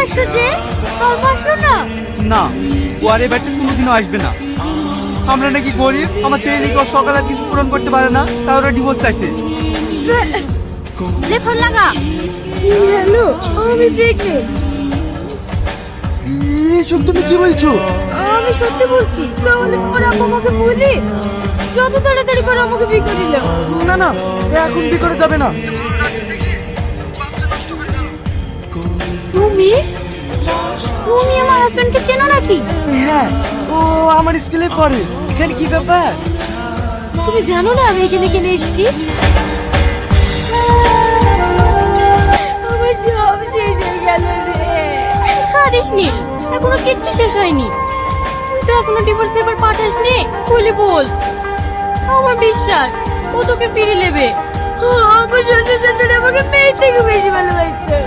আসছো যে? সব আসলো না? না, ও আর এ বাড়িতে কোনোদিনও আসবে না। আমরা নাকি গরিব, আমার ছেলে নাকি ওর সকালে আর কিছু পূরণ করতে পারে না, তাই ওরা ডিভোর্স চাইছে। লে ফোন লাগা। হ্যালো, আমি প্রেগনেন্ট। এসব তুমি কি বলছো? আমি সত্যি বলছি। তাহলে তোমার আম্মা আমাকে বলি যত তাড়াতাড়ি করে আমাকে বিয়ে করে দাও। না না, এখন বিয়ে করা যাবে না। তুমি তুমি আমার হাজবেন্ডকে চেনো নাকি? হ্যাঁ, ও আমার স্কুলে পড়ে। এখানে কি ব্যাপার? তুমি জানো না আমি এখানে কেন এসেছি? আমার সব শেষ হয়ে গেল রে। কাঁদিসনি, এখনো কিচ্ছু শেষ হয়নি। তুই তো এখনো ডিভোর্স পেপার পাঠাসনি। বলি বল, আমার বিশ্বাস ও তোকে ফিরে নেবে। আমার শ্বশুর শাশুড়ি আমাকে মেয়ে থেকে বেশি ভালোবাসতো।